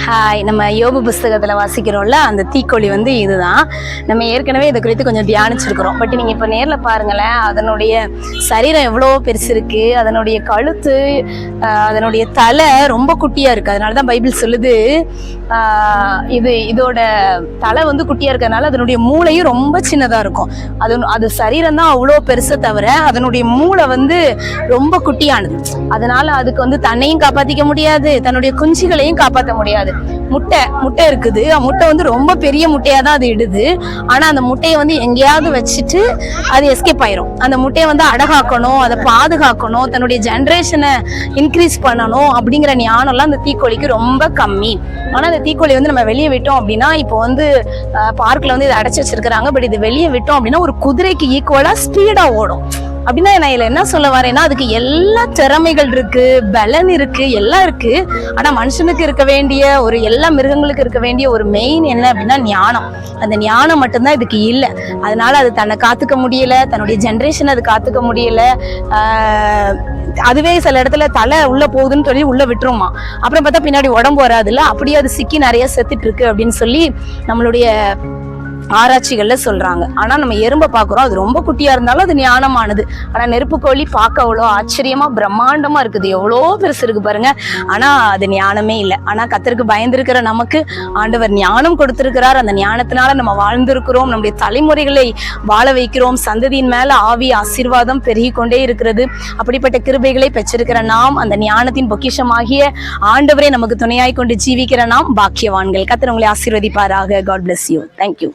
Hi, நம்ம யோபு புஸ்தகத்தில் வாசிக்கிறோம்ல, அந்த தீக்கோழி இதுதான். நம்ம ஏற்கனவே இதை குறித்து கொஞ்சம் தியானிச்சிருக்கிறோம். பட் நீங்கள் இப்போ நேரில் பாருங்களேன், அதனுடைய சரீரம் எவ்வளோ பெருசு இருக்குது, அதனுடைய கழுத்து, அதனுடைய தலை ரொம்ப குட்டியாக இருக்குது. அதனால தான் பைபிள் சொல்லுது, இதோட தலை குட்டியாக இருக்கிறதுனால அதனுடைய மூளையும் ரொம்ப சின்னதாக இருக்கும். அது சரீரம் தான் அவ்வளோ பெருசை தவிர அதனுடைய மூளை ரொம்ப குட்டியானது. அதனால அதுக்கு தன்னையும் காப்பாற்றிக்க முடியாது, தன்னுடைய குஞ்சுகளையும் காப்பாற்ற முடியாது. முட்டை இருக்குது, முட்டை ரொம்ப பெரிய முட்டையா தான் அது இடுது. ஆனா அந்த முட்டையை எங்கேயாவது வச்சுட்டு அது எஸ்கேப் ஆயிரும். அந்த முட்டையை அடகாக்கணும், அதை பாதுகாக்கணும், தன்னுடைய ஜென்ரேஷனை இன்க்ரீஸ் பண்ணணும் அப்படிங்கிற ஞானம்லாம் அந்த தீக்கோழிக்கு ரொம்ப கம்மி. ஆனா அந்த தீக்கோழி நம்ம வெளியே விட்டோம் அப்படின்னா, இப்போ பார்க்ல இதை அடைச்சு வச்சிருக்கிறாங்க. பட் இது வெளியே விட்டோம் அப்படின்னா ஒரு குதிரைக்கு ஈக்குவலா ஸ்பீடா ஓடும். அப்படின்னா நான் இதுல என்ன சொல்ல வரேன்னா, அதுக்கு எல்லா திறமைகள் இருக்கு, பலன் இருக்கு, எல்லாம் இருக்கு. ஆனா மனுஷனுக்கு இருக்க வேண்டிய எல்லா மிருகங்களுக்கு இருக்க வேண்டிய ஒரு மெயின் என்ன அப்படின்னா ஞானம். அந்த ஞானம் மட்டும்தான் இதுக்கு இல்லை. அதனால அது தன்னை காத்துக்க முடியல, தன்னுடைய ஜென்ரேஷன் அது காத்துக்க முடியல. அதுவே சில இடத்துல தலை உள்ள போகுதுன்னு சொல்லி உள்ள விட்டுருமா, அப்புறம் பார்த்தா பின்னாடி உடம்பு வராதுல்ல, அப்படியே அது சிக்கி நிறைய செத்துட்டு இருக்கு அப்படின்னு சொல்லி நம்மளுடைய ஆராய்ச்சிகள்ல சொல்றாங்க. ஆனா நம்ம எறும்பை பாக்குறோம், அது ரொம்ப குட்டியா இருந்தாலும் அது ஞானமானது. ஆனா நெருப்புக்கோழி பார்க்க அவ்வளோ ஆச்சரியமா பிரம்மாண்டமா இருக்குது, எவ்வளோ பெருசு இருக்கு பாருங்க. ஆனா அது ஞானமே இல்லை. ஆனா கர்த்தருக்கு பயந்திருக்கிற நமக்கு ஆண்டவர் ஞானம் கொடுத்திருக்கிறார். அந்த ஞானத்தினால நம்ம வாழ்ந்திருக்கிறோம், நம்முடைய தலைமுறைகளை வாழ வைக்கிறோம். சந்ததியின் மேல ஆவி ஆசீர்வாதம் பெருகி கொண்டே இருக்கிறது. அப்படிப்பட்ட கிருபைகளை பெற்றிருக்கிற நாம், அந்த ஞானத்தின் பொக்கிஷமாகிய ஆண்டவரை நமக்கு துணையாய் கொண்டு ஜீவிக்கிற நாம் பாக்கியவான்கள். கர்த்தர் உங்களை ஆசீர்வதிப்பாராக. God bless you. Thank you.